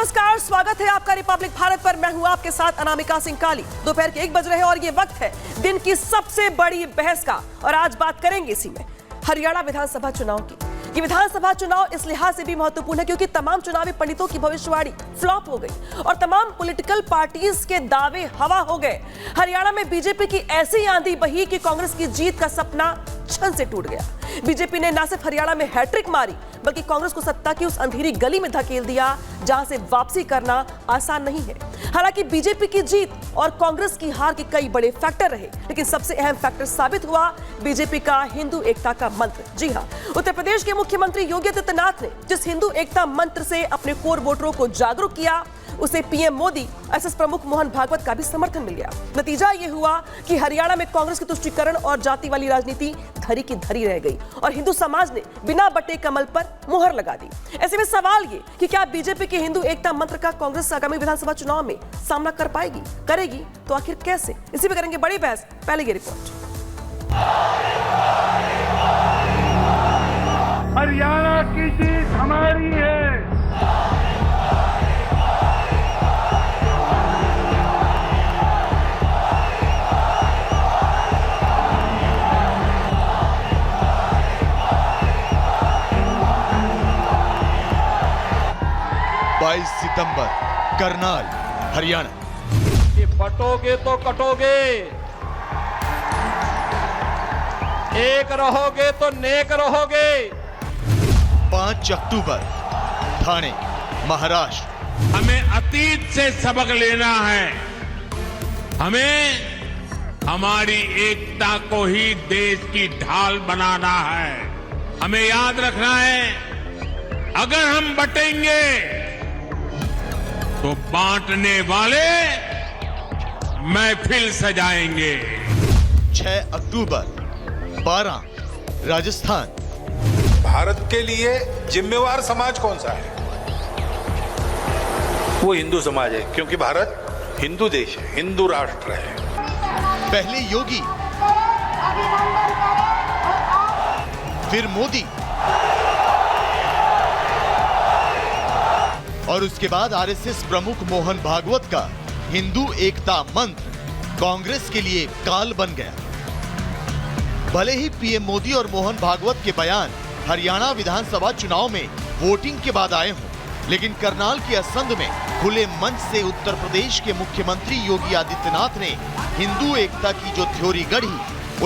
नमस्कार, स्वागत है आपका रिपब्लिक भारत पर। मैं हूं आपके साथ अनामिका सिंह काली। दोपहर के 1 बज रहे हैं और ये वक्त है दिन की सबसे बड़ी बहस का। और आज बात करेंगे इसी में हरियाणा विधानसभा चुनाव की। ये विधानसभा चुनाव इस लिहाज से भी महत्वपूर्ण है क्योंकि तमाम चुनावी पंडितों की भविष्यवाणी फ्लॉप हो गई और तमाम पॉलिटिकल पार्टीज के दावे हवा हो गए। हरियाणा में बीजेपी की ऐसी आंधी बही कि कांग्रेस की जीत का सपना क्षण से टूट गया। बीजेपी ने न सिर्फ हरियाणा में हैट्रिक मारी बल्कि कांग्रेस को सत्ता की उस अंधेरी गली में धकेल दिया जहां से वापसी करना आसान नहीं है। हालांकि बीजेपी की जीत और कांग्रेस की हार के कई बड़े फैक्टर रहे, लेकिन सबसे अहम फैक्टर साबित हुआ बीजेपी का हिंदू एकता का मंत्र। जी हां, उत्तर प्रदेश के मुख्यमंत्री योगी आदित्यनाथ ने जिस हिंदू एकता मंत्र से अपने कोर वोटरों को जागरूक किया, उसे पीएम मोदी, एसएस प्रमुख मोहन भागवत का भी समर्थन मिल गया। नतीजा यह हुआ कि हरियाणा में कांग्रेस की तुष्टीकरण और जाति वाली राजनीति धरी की धरी रह गई और हिंदू समाज ने बिना बटे कमल पर मुहर लगा दी। ऐसे में सवाल ये कि क्या बीजेपी के हिंदू एकता मंत्र का कांग्रेस आगामी विधानसभा चुनाव में सामना कर पाएगी? करेगी तो आखिर कैसे? इसी पे करेंगे बड़ी बहस। पहले ये रिपोर्ट। हरियाणा की जीत हमारी है। 22 सितंबर, करनाल, हरियाणा। कि बटोगे तो कटोगे, एक रहोगे तो नेक रहोगे। 5 अक्टूबर, ठाणे, महाराष्ट्र। हमें अतीत से सबक लेना है। हमें हमारी एकता को ही देश की ढाल बनाना है। हमें याद रखना है, अगर हम बटेंगे तो बांटने वाले महफिल सजाएंगे। 6 अक्टूबर, 12, राजस्थान। भारत के लिए जिम्मेवार समाज कौन सा है? वो हिंदू समाज है, क्योंकि भारत हिंदू देश है, हिंदू राष्ट्र है। पहले योगी, फिर मोदी और उसके बाद आरएसएस प्रमुख मोहन भागवत का हिंदू एकता मंत्र कांग्रेस के लिए काल बन गया। भले ही पीएम मोदी और मोहन भागवत के बयान हरियाणा विधानसभा चुनाव में वोटिंग के बाद आए हों, लेकिन करनाल की असंध में खुले मंच से उत्तर प्रदेश के मुख्यमंत्री योगी आदित्यनाथ ने हिंदू एकता की जो थ्योरी गढ़ी,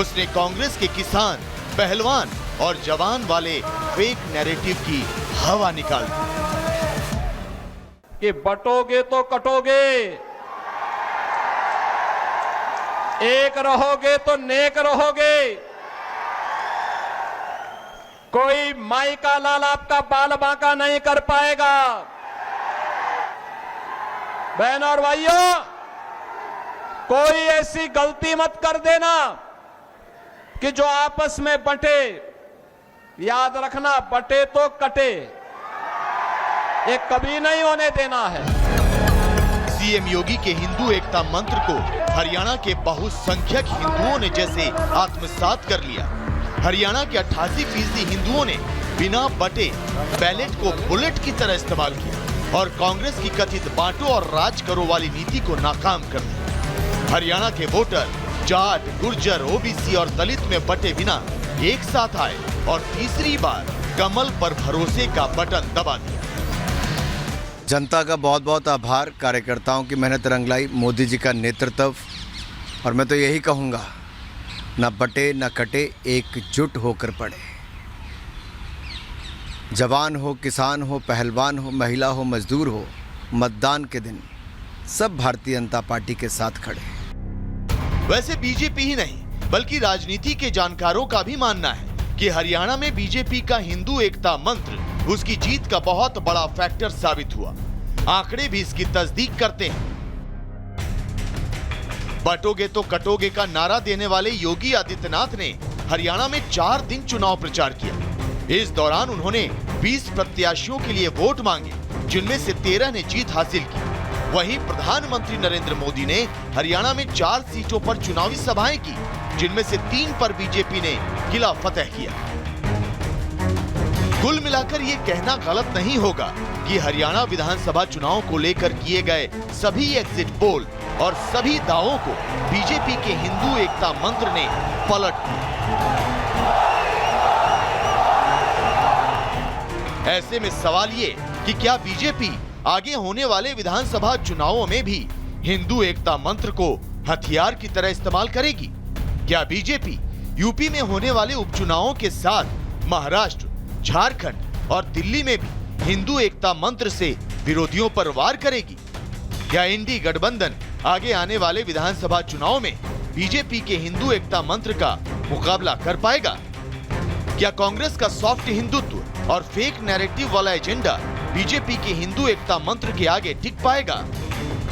उसने कांग्रेस के किसान, पहलवान और जवान वाले फेक नैरेटिव की हवा निकाल दी। कि बटोगे तो कटोगे, एक रहोगे तो नेक रहोगे। कोई माई का लाल आपका बाल बांका नहीं कर पाएगा। बहन और भाइयों, कोई ऐसी गलती मत कर देना कि जो आपस में बंटे। याद रखना, बटे तो कटे, ये कभी नहीं होने देना है। सीएम योगी के हिंदू एकता मंत्र को हरियाणा के बहुसंख्यक हिंदुओं ने जैसे आत्मसात कर लिया। हरियाणा के 88% हिंदुओं ने बिना बटे बैलेट को बुलेट की तरह इस्तेमाल किया और कांग्रेस की कथित बांटो और राज करो वाली नीति को नाकाम कर दिया। हरियाणा के वोटर जाट, गुर्जर, ओबीसी और दलित में बटे बिना एक साथ आए और तीसरी बार कमल पर भरोसे का बटन दबा दिया। जनता का बहुत बहुत आभार, कार्यकर्ताओं की मेहनत रंग लाई, मोदी जी का नेतृत्व। और मैं तो यही कहूँगा, न बटे न कटे, एकजुट होकर पड़े। जवान हो, किसान हो, पहलवान हो, महिला हो, मजदूर हो, मतदान के दिन सब भारतीय जनता पार्टी के साथ खड़े। वैसे बीजेपी ही नहीं बल्कि राजनीति के जानकारों का भी मानना है कि हरियाणा में बीजेपी का हिंदू एकता मंत्र उसकी जीत का बहुत बड़ा फैक्टर साबित हुआ। आंकड़े भी इसकी तस्दीक करते हैं। बटोगे तो कटोगे का नारा देने वाले योगी आदित्यनाथ ने हरियाणा में 4 दिन चुनाव प्रचार किया। इस दौरान उन्होंने 20 प्रत्याशियों के लिए वोट मांगे, जिनमें से 13 ने जीत हासिल की। वहीं प्रधानमंत्री नरेंद्र मोदी ने हरियाणा में 4 सीटों पर चुनावी सभाएं की, जिनमें से 3 पर बीजेपी ने किला फतेह किया। कुल मिलाकर ये कहना गलत नहीं होगा कि हरियाणा विधानसभा चुनाव को लेकर किए गए सभी एग्जिट पोल और सभी दावों को बीजेपी के हिंदू एकता मंत्र ने पलट दिया। ऐसे में सवाल ये कि क्या बीजेपी आगे होने वाले विधानसभा चुनावों में भी हिंदू एकता मंत्र को हथियार की तरह इस्तेमाल करेगी? क्या बीजेपी यूपी में होने वाले उपचुनावों के साथ महाराष्ट्र, झारखंड और दिल्ली में भी हिंदू एकता मंत्र से विरोधियों पर वार करेगी? क्या इंडी गठबंधन आगे आने वाले विधानसभा चुनाव में बीजेपी के हिंदू एकता मंत्र का मुकाबला कर पाएगा? क्या कांग्रेस का सॉफ्ट हिंदुत्व और फेक नैरेटिव वाला एजेंडा बीजेपी के हिंदू एकता मंत्र के आगे टिक पाएगा?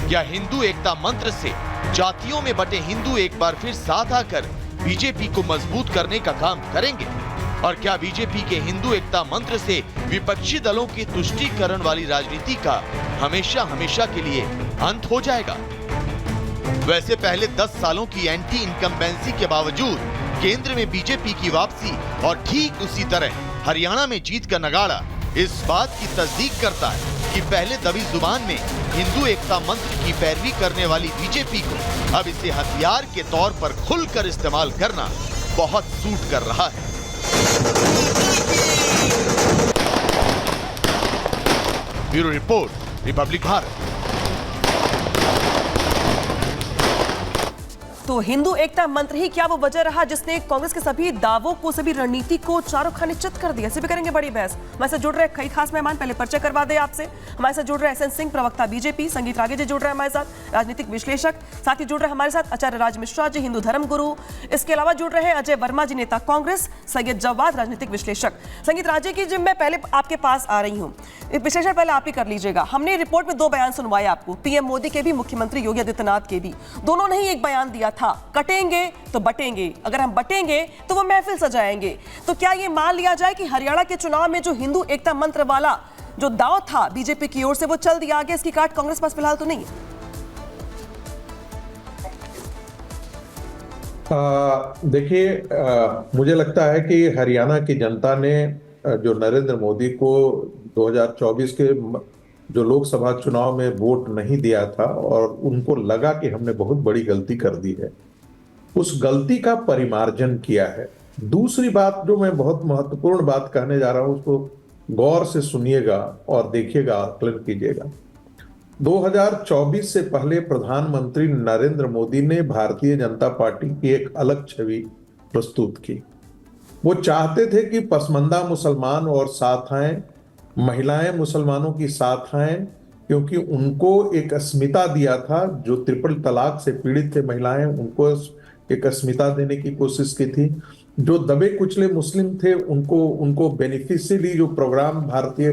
क्या हिंदू एकता मंत्र से जातियों में बटे हिंदू एक बार फिर साथ आकर बीजेपी को मजबूत करने का काम करेंगे? और क्या बीजेपी के हिंदू एकता मंत्र से विपक्षी दलों की तुष्टीकरण वाली राजनीति का हमेशा हमेशा के लिए अंत हो जाएगा? वैसे पहले 10 सालों की एंटी इनकम्बेंसी के बावजूद केंद्र में बीजेपी की वापसी और ठीक उसी तरह हरियाणा में जीत का नगाड़ा इस बात की तस्दीक करता है कि पहले दबी जुबान में हिंदू एकता मंत्र की पैरवी करने वाली बीजेपी को अब इसे हथियार के तौर पर खुलकर इस्तेमाल करना बहुत सूट कर रहा है। Bureau report, Republic Bharat. तो हिंदू एकता मंत्र ही क्या वो वजह रहा जिसने कांग्रेस के सभी दावों को, सभी रणनीति को चारों खाने चित कर दिया? इसे भी करेंगे बड़ी बहस। हमारे साथ जुड़ रहे कई खास मेहमान, पहले परिचय करवा दे आपसे। हमारे साथ जुड़ रहे एसएन सिंह, प्रवक्ता बीजेपी, संगीत रागे जी जुड़ रहे हैं हमारे साथ, राजनीतिक विश्लेषक। साथ ही जुड़ रहे हमारे साथ आचार्य राज मिश्रा जी, हिंदू धर्म गुरु। इसके अलावा जुड़ रहे हैं अजय वर्मा जी, नेता कांग्रेस, सैयद जवाद, राजनीतिक विश्लेषक। संगीत राजे की जिम मैं पहले आपके पास आ रही हूँ, विश्लेषण पहले आप ही कर लीजिएगा। हमने रिपोर्ट में 2 बयान सुनवाए आपको, पीएम मोदी के भी, मुख्यमंत्री योगी आदित्यनाथ के भी। दोनों ने ही एक बयान दिया था, कटेंगे तो बटेंगे, अगर हम बटेंगे तो वो महफिल सजाएंगे। तो क्या ये मान लिया जाए कि हरियाणा के चुनाव में जो हिंदू एकता मंत्र वाला जो दाव था बीजेपी की ओर से वो चल दिया आगे, इसकी काट कांग्रेस पास फिलहाल तो नहीं है? देखिए, मुझे लगता है कि हरियाणा की जनता ने जो नरेंद्र मोदी को 2024 के जो लोकसभा चुनाव में वोट नहीं दिया था और उनको लगा कि हमने बहुत बड़ी गलती कर दी है, उस गलती का परिमार्जन किया है। दूसरी बात जो मैं बहुत महत्वपूर्ण बात कहने जा रहा हूं, उसको गौर से सुनिएगा और देखिएगा, आकलन कीजिएगा। 2024 से पहले प्रधानमंत्री नरेंद्र मोदी ने भारतीय जनता पार्टी की एक अलग छवि प्रस्तुत की। वो चाहते थे कि पसमंदा मुसलमान और साथ आएं, महिलाएं मुसलमानों की साथ आएं, क्योंकि उनको एक अस्मिता दिया था। जो ट्रिपल तलाक से पीड़ित थे महिलाएं, उनको एक अस्मिता देने की कोशिश की थी। जो दबे कुचले मुस्लिम थे उनको बेनिफिशियरी जो प्रोग्राम भारतीय